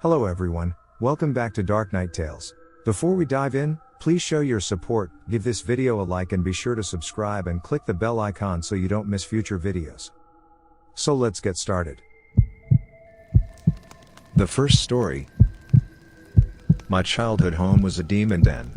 Hello everyone, welcome back to Dark Night Tales. Before we dive in, please show your support, give this video a like and be sure to subscribe and click the bell icon so you don't miss future videos. So let's get started. The first story. My childhood home was a demon den.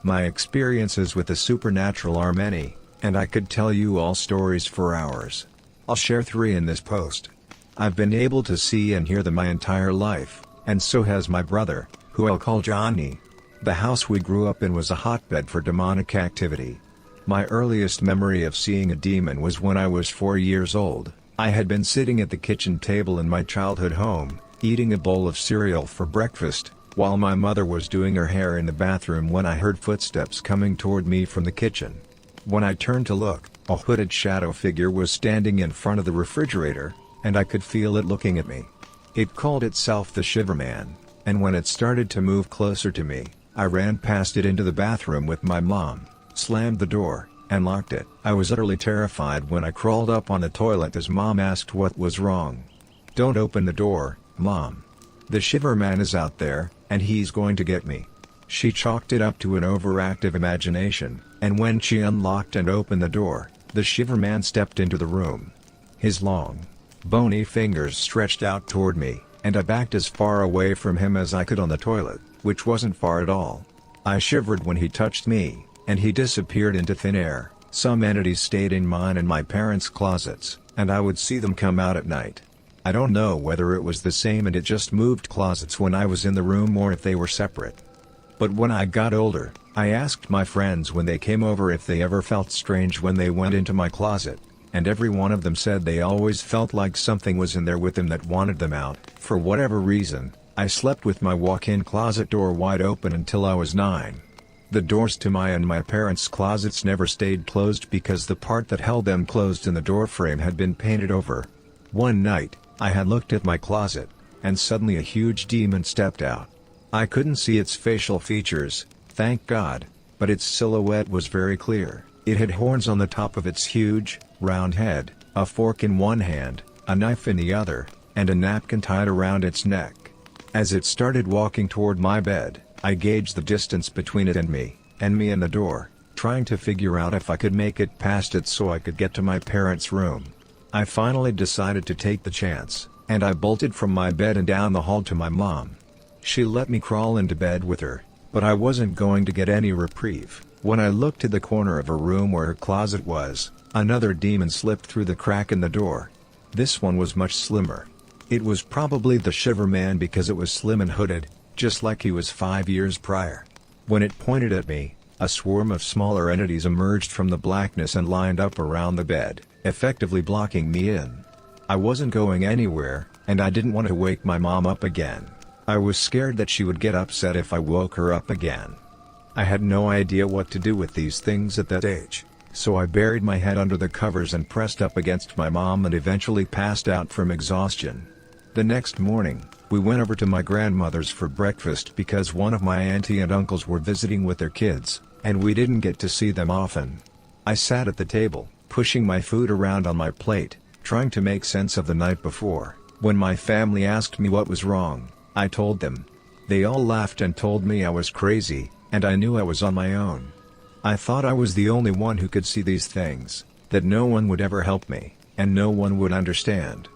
My experiences with the supernatural are many, and I could tell you all stories for hours. I'll share 3 in this post. I've been able to see and hear them my entire life, and so has my brother, who I'll call Johnny. The house we grew up in was a hotbed for demonic activity. My earliest memory of seeing a demon was when I was 4 years old. I had been sitting at the kitchen table in my childhood home, eating a bowl of cereal for breakfast, while my mother was doing her hair in the bathroom when I heard footsteps coming toward me from the kitchen. When I turned to look, a hooded shadow figure was standing in front of the refrigerator, and I could feel it looking at me. It called itself the Shiverman, and when it started to move closer to me, I ran past it into the bathroom with my mom, slammed the door, and locked it. I was utterly terrified when I crawled up on the toilet as Mom asked what was wrong. "Don't open the door, Mom. The Shiverman is out there, and he's going to get me." She chalked it up to an overactive imagination, and when she unlocked and opened the door, the Shiverman stepped into the room. His long, bony fingers stretched out toward me, and I backed as far away from him as I could on the toilet, which wasn't far at all. I shivered when he touched me, and he disappeared into thin air. Some entities stayed in mine and my parents' closets, and I would see them come out at night. I don't know whether it was the same and it just moved closets when I was in the room or if they were separate. But when I got older, I asked my friends when they came over if they ever felt strange when they went into my closet, and every one of them said they always felt like something was in there with them that wanted them out. For whatever reason, I slept with my walk-in closet door wide open until I was 9. The doors to my and my parents' closets never stayed closed because the part that held them closed in the doorframe had been painted over. One night, I had looked at my closet, and suddenly a huge demon stepped out. I couldn't see its facial features, thank God, but its silhouette was very clear. It had horns on the top of its huge, round head, a fork in one hand, a knife in the other, and a napkin tied around its neck. As it started walking toward my bed, I gauged the distance between it and me and the door, trying to figure out if I could make it past it so I could get to my parents' room. I finally decided to take the chance, and I bolted from my bed and down the hall to my mom. She let me crawl into bed with her, but I wasn't going to get any reprieve. When I looked to the corner of her room where her closet was, another demon slipped through the crack in the door. This one was much slimmer. It was probably the Shiverman because it was slim and hooded, just like he was 5 years prior. When it pointed at me, a swarm of smaller entities emerged from the blackness and lined up around the bed, effectively blocking me in. I wasn't going anywhere, and I didn't want to wake my mom up again. I was scared that she would get upset if I woke her up again. I had no idea what to do with these things at that age, so I buried my head under the covers and pressed up against my mom and eventually passed out from exhaustion. The next morning, we went over to my grandmother's for breakfast because one of my auntie and uncles were visiting with their kids, and we didn't get to see them often. I sat at the table, pushing my food around on my plate, trying to make sense of the night before. When my family asked me what was wrong, I told them. They all laughed and told me I was crazy, and I knew I was on my own. I thought I was the only one who could see these things, that no one would ever help me, and no one would understand.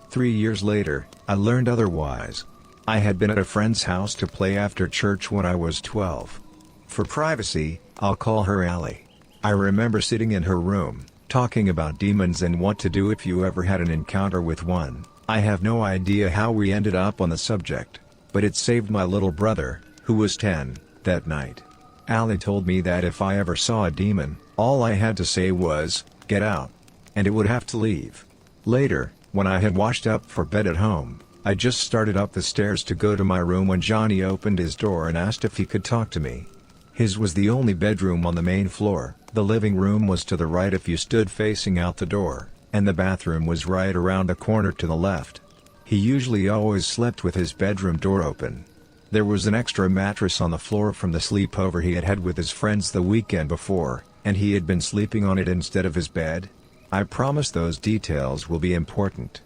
3 years later, I learned otherwise. I had been at a friend's house to play after church when I was 12. For privacy, I'll call her Allie. I remember sitting in her room, talking about demons and what to do if you ever had an encounter with one. I have no idea how we ended up on the subject, but it saved my little brother, who was 10, that night. Allie told me that if I ever saw a demon, all I had to say was, "Get out," and it would have to leave. Later, when I had washed up for bed at home, I just started up the stairs to go to my room when Johnny opened his door and asked if he could talk to me. His was the only bedroom on the main floor, the living room was to the right if you stood facing out the door, and the bathroom was right around the corner to the left. He usually always slept with his bedroom door open. There was an extra mattress on the floor from the sleepover he had had with his friends the weekend before, and he had been sleeping on it instead of his bed. I promise those details will be important.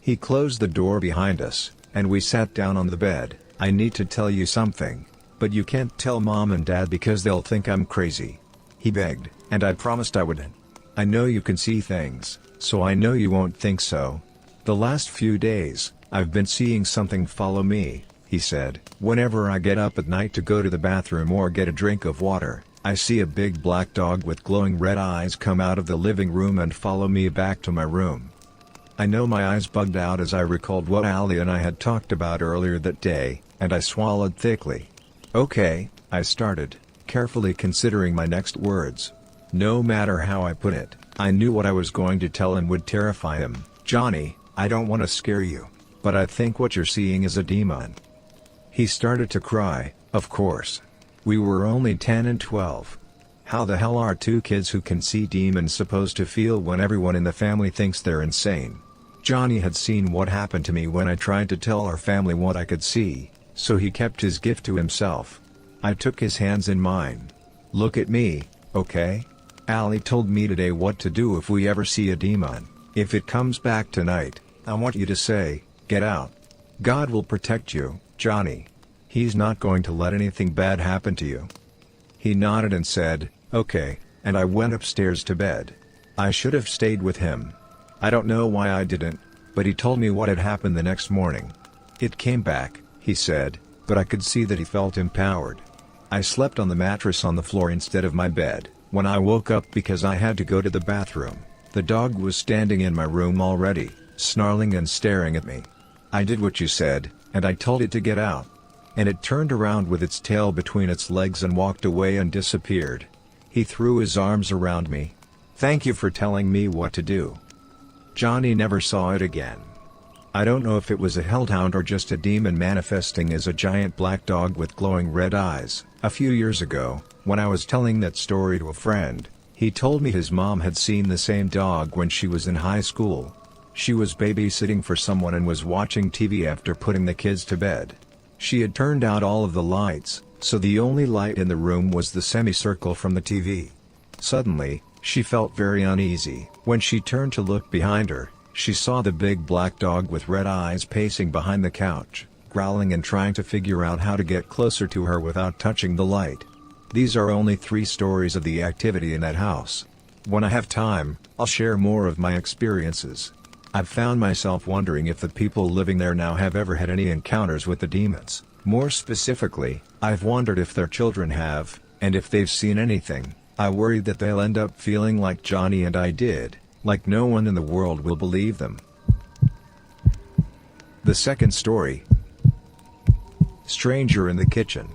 He closed the door behind us, and we sat down on the bed. "I need to tell you something, but you can't tell Mom and Dad because they'll think I'm crazy," he begged, and I promised I wouldn't. "I know you can see things, so I know you won't think so. The last few days, I've been seeing something follow me," he said. "Whenever I get up at night to go to the bathroom or get a drink of water, I see a big black dog with glowing red eyes come out of the living room and follow me back to my room." I know my eyes bugged out as I recalled what Allie and I had talked about earlier that day, and I swallowed thickly. "Okay," I started, carefully considering my next words. No matter how I put it, I knew what I was going to tell him would terrify him. "Johnny, I don't want to scare you, but I think what you're seeing is a demon." He started to cry, of course. We were only 10 and 12. How the hell are two kids who can see demons supposed to feel when everyone in the family thinks they're insane? Johnny had seen what happened to me when I tried to tell our family what I could see, so he kept his gift to himself. I took his hands in mine. "Look at me, okay? Allie told me today what to do if we ever see a demon. If it comes back tonight, I want you to say, 'Get out.' God will protect you, Johnny. He's not going to let anything bad happen to you." He nodded and said, "Okay," and I went upstairs to bed. I should have stayed with him. I don't know why I didn't, but he told me what had happened the next morning. "It came back," he said, but I could see that he felt empowered. I slept on the mattress on the floor instead of my bed. When I woke up because I had to go to the bathroom, the dog was standing in my room already, snarling and staring at me. I did what you said, and I told it to get out. And it turned around with its tail between its legs and walked away and disappeared. He threw his arms around me. "Thank you for telling me what to do." Johnny never saw it again. I don't know if it was a hellhound or just a demon manifesting as a giant black dog with glowing red eyes. A few years ago, when I was telling that story to a friend, he told me his mom had seen the same dog when she was in high school. She was babysitting for someone and was watching TV after putting the kids to bed. She had turned out all of the lights, so the only light in the room was the semicircle from the TV. Suddenly, she felt very uneasy. When she turned to look behind her, she saw the big black dog with red eyes pacing behind the couch, growling and trying to figure out how to get closer to her without touching the light. These are only 3 stories of the activity in that house. When I have time, I'll share more of my experiences. I've found myself wondering if the people living there now have ever had any encounters with the demons. More specifically, I've wondered if their children have, and if they've seen anything. I worry that they'll end up feeling like Johnny and I did, like no one in the world will believe them. The second story. Stranger in the kitchen.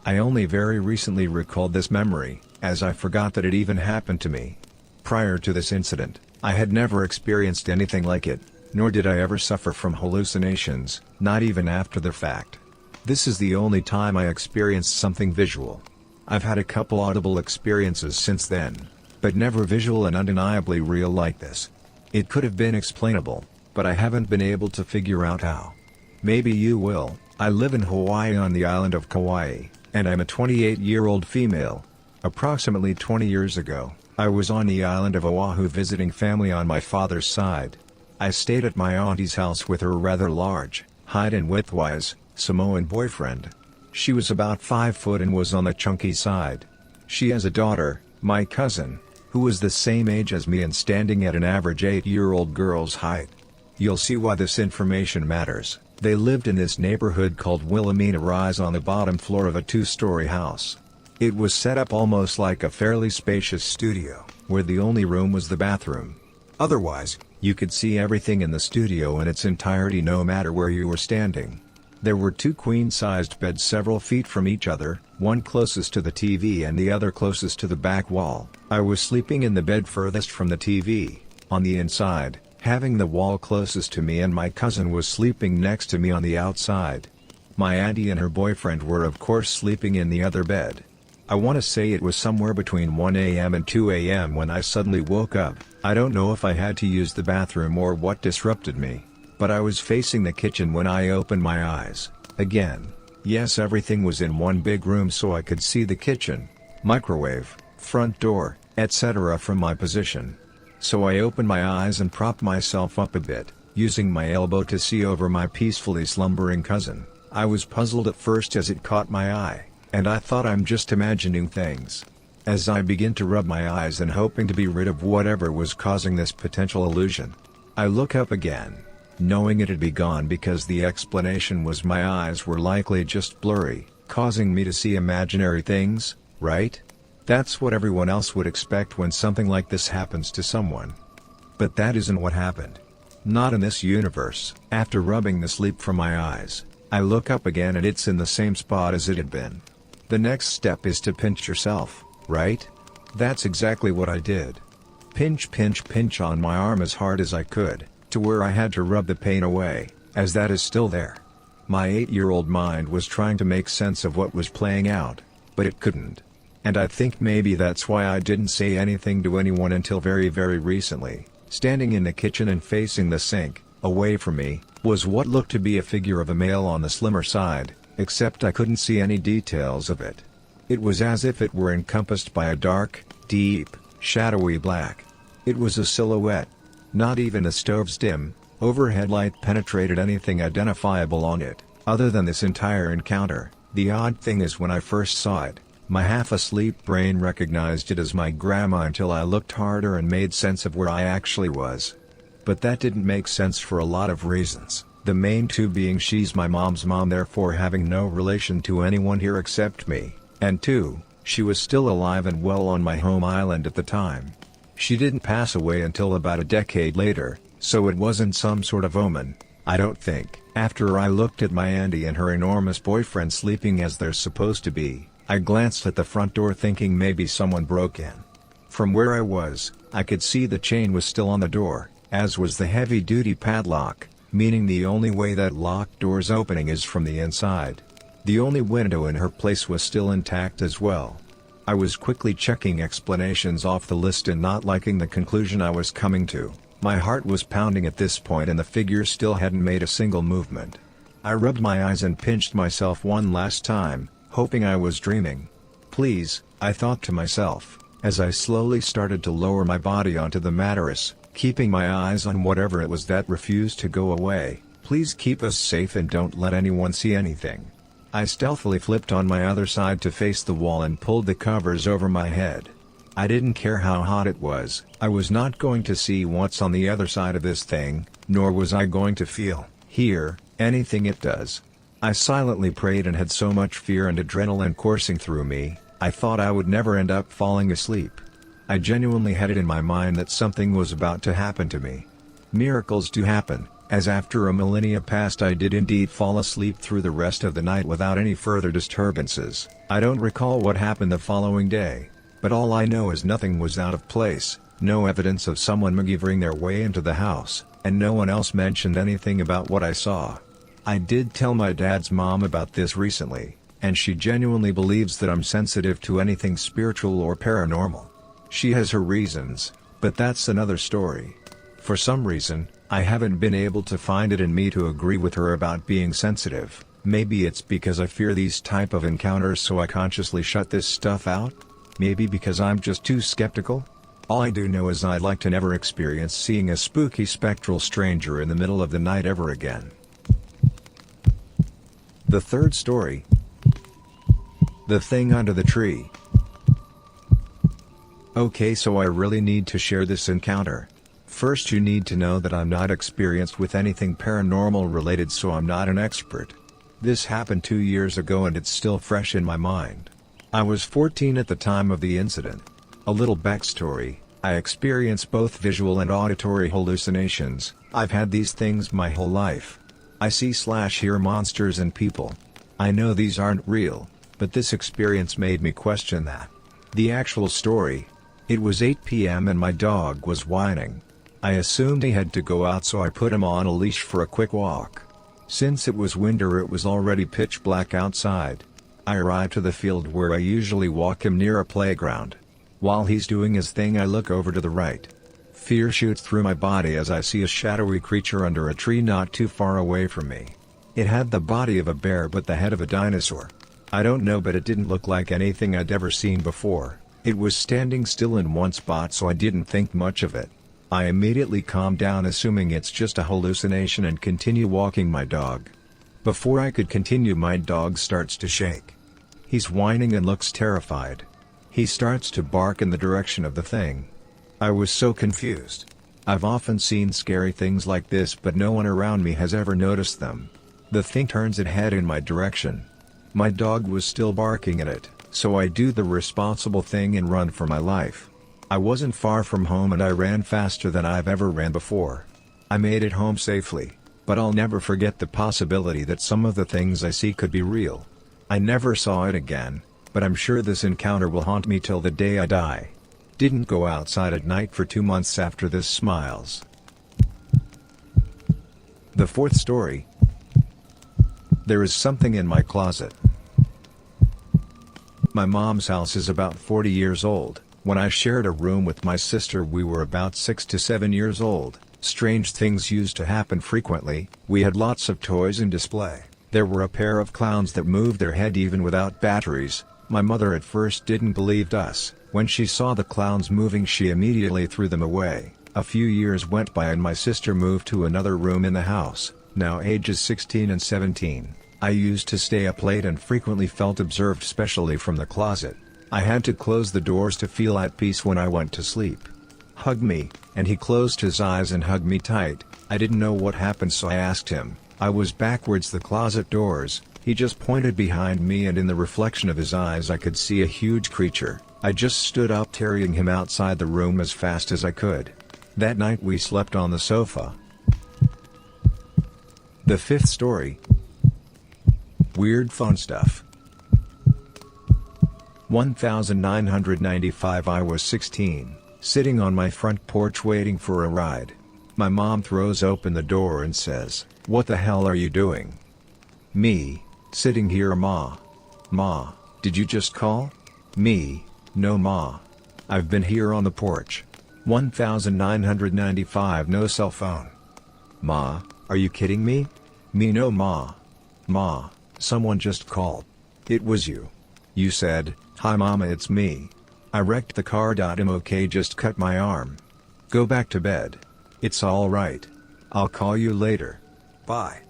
I only very recently recalled this memory, as I forgot that it even happened to me. Prior to this incident, I had never experienced anything like it, nor did I ever suffer from hallucinations, not even after the fact. This is the only time I experienced something visual. I've had a couple audible experiences since then, but never visual and undeniably real like this. It could have been explainable, but I haven't been able to figure out how. Maybe you will. I live in Hawaii on the island of Kauai, and I'm a 28-year-old female. Approximately 20 years ago, I was on the island of Oahu visiting family on my father's side. I stayed at my auntie's house with her rather large, height and width-wise, Samoan boyfriend. She was about 5 foot and was on the chunky side. She has a daughter, my cousin, who was the same age as me and standing at an average 8-year-old girl's height. You'll see why this information matters. They lived in this neighborhood called Wilhelmina Rise on the bottom floor of a 2-story house. It was set up almost like a fairly spacious studio, where the only room was the bathroom. Otherwise, you could see everything in the studio in its entirety no matter where you were standing. There were 2 queen-sized beds several feet from each other, one closest to the TV and the other closest to the back wall. I was sleeping in the bed furthest from the TV, on the inside, having the wall closest to me, and my cousin was sleeping next to me on the outside. My auntie and her boyfriend were of course sleeping in the other bed. I want to say it was somewhere between 1 a.m. and 2 a.m. when I suddenly woke up. I don't know if I had to use the bathroom or what disrupted me, but I was facing the kitchen when I opened my eyes. Again, yes, everything was in one big room so I could see the kitchen, microwave, front door, etc. from my position. So I opened my eyes and propped myself up a bit, using my elbow to see over my peacefully slumbering cousin. I was puzzled at first as it caught my eye, and I thought I'm just imagining things. As I begin to rub my eyes and hoping to be rid of whatever was causing this potential illusion, I look up again, knowing it had be gone because the explanation was my eyes were likely just blurry, causing me to see imaginary things, right? That's what everyone else would expect when something like this happens to someone. But that isn't what happened. Not in this universe. After rubbing the sleep from my eyes, I look up again and it's in the same spot as it had been. The next step is to pinch yourself, right? That's exactly what I did. Pinch pinch pinch on my arm as hard as I could, to where I had to rub the pain away, as that is still there. My 8-year-old mind was trying to make sense of what was playing out, but it couldn't. And I think maybe that's why I didn't say anything to anyone until very recently. Standing in the kitchen and facing the sink, away from me, was what looked to be a figure of a male on the slimmer side, except I couldn't see any details of it. It was as if it were encompassed by a dark, deep, shadowy black. It was a silhouette. Not even the stove's dim, overhead light penetrated anything identifiable on it, other than this entire encounter. The odd thing is when I first saw it, my half-asleep brain recognized it as my grandma until I looked harder and made sense of where I actually was. But that didn't make sense for a lot of reasons, the main two being she's my mom's mom, therefore having no relation to anyone here except me, and two, she was still alive and well on my home island at the time. She didn't pass away until about a decade later, so it wasn't some sort of omen, I don't think. After I looked at my auntie and her enormous boyfriend sleeping as they're supposed to be, I glanced at the front door thinking maybe someone broke in. From where I was, I could see the chain was still on the door, as was the heavy-duty padlock, meaning the only way that locked door's opening is from the inside. The only window in her place was still intact as well. I was quickly checking explanations off the list and not liking the conclusion I was coming to. My heart was pounding at this point and the figure still hadn't made a single movement. I rubbed my eyes and pinched myself one last time, hoping I was dreaming. Please, I thought to myself, as I slowly started to lower my body onto the mattress, keeping my eyes on whatever it was that refused to go away, please keep us safe and don't let anyone see anything. I stealthily flipped on my other side to face the wall and pulled the covers over my head. I didn't care how hot it was, I was not going to see what's on the other side of this thing, nor was I going to feel, hear, anything it does. I silently prayed and had so much fear and adrenaline coursing through me, I thought I would never end up falling asleep. I genuinely had it in my mind that something was about to happen to me. Miracles do happen, as after a millennia passed I did indeed fall asleep through the rest of the night without any further disturbances. I don't recall what happened the following day, but all I know is nothing was out of place, no evidence of someone maneuvering their way into the house, and no one else mentioned anything about what I saw. I did tell my dad's mom about this recently, and she genuinely believes that I'm sensitive to anything spiritual or paranormal. She has her reasons, but that's another story. For some reason, I haven't been able to find it in me to agree with her about being sensitive. Maybe it's because I fear these type of encounters so I consciously shut this stuff out? Maybe because I'm just too skeptical? All I do know is I'd like to never experience seeing a spooky spectral stranger in the middle of the night ever again. The third story. The thing under the tree. Okay, so I really need to share this encounter. First, you need to know that I'm not experienced with anything paranormal related, so I'm not an expert. This happened 2 years ago and it's still fresh in my mind. I was 14 at the time of the incident. A little backstory, I experience both visual and auditory hallucinations. I've had these things my whole life. I see/hear monsters and people. I know these aren't real, but this experience made me question that. The actual story. It was 8 p.m. and my dog was whining. I assumed he had to go out, so I put him on a leash for a quick walk. Since it was winter, it was already pitch black outside. I arrived to the field where I usually walk him near a playground. While he's doing his thing, I look over to the right. Fear shoots through my body as I see a shadowy creature under a tree not too far away from me. It had the body of a bear but the head of a dinosaur. I don't know, but it didn't look like anything I'd ever seen before. It was standing still in one spot, so I didn't think much of it. I immediately calm down, assuming it's just a hallucination, and continue walking my dog. Before I could continue, my dog starts to shake. He's whining and looks terrified. He starts to bark in the direction of the thing. I was so confused. I've often seen scary things like this, but no one around me has ever noticed them. The thing turns its head in my direction. My dog was still barking at it, so I do the responsible thing and run for my life. I wasn't far from home and I ran faster than I've ever ran before. I made it home safely, but I'll never forget the possibility that some of the things I see could be real. I never saw it again, but I'm sure this encounter will haunt me till the day I die. Didn't go outside at night for 2 months after this. Smiles. The fourth story. There is something in my closet. My mom's house is about 40 years old. When I shared a room with my sister, we were about 6 to 7 years old. Strange things used to happen frequently. We had lots of toys in display. There were a pair of clowns that moved their head even without batteries. My mother at first didn't believe us. When she saw the clowns moving, she immediately threw them away. A few years went by and my sister moved to another room in the house, now ages 16 and 17. I used to stay up late and frequently felt observed, especially from the closet. I had to close the doors to feel at peace when I went to sleep. Hug me, and he closed his eyes and hugged me tight. I didn't know what happened, so I asked him. I was backwards the closet doors. He just pointed behind me, and in the reflection of his eyes I could see a huge creature. I just stood up, carrying him outside the room as fast as I could. That night we slept on the sofa. The fifth story. Weird phone stuff. 1995. I was 16, sitting on my front porch waiting for a ride. My mom throws open the door and says, "What the hell are you doing?" Me, sitting here. Ma, did you just call? Me, no ma. I've been here on the porch. 1995. No cell phone. Ma, are you kidding me? Me, no ma. Ma, someone just called. It was you. You said, "Hi mama, it's me. I wrecked the car. I'm okay, just cut my arm. Go back to bed. It's alright. I'll call you later. Bye."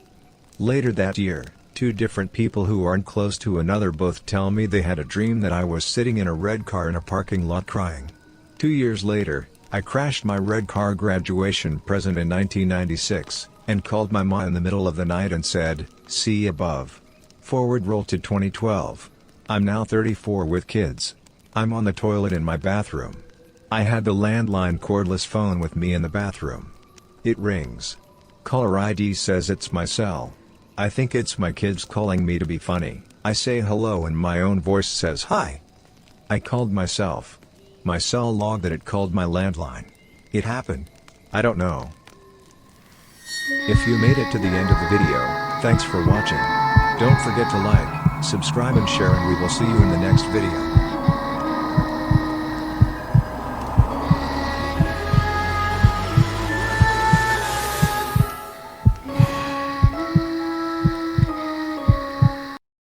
Later that year, two different people who aren't close to another both tell me they had a dream that I was sitting in a red car in a parking lot crying. 2 years later, I crashed my red car graduation present in 1996, and called my ma in the middle of the night and said, "See above." Forward roll to 2012. I'm now 34 with kids. I'm on the toilet in my bathroom. I had the landline cordless phone with me in the bathroom. It rings. Caller ID says it's my cell. I think it's my kids calling me to be funny. I say hello and my own voice says hi. I called myself. My cell logged that it called my landline. It happened. I don't know. If you made it to the end of the video, thanks for watching. Don't forget to like, subscribe and share, and we will see you in the next video.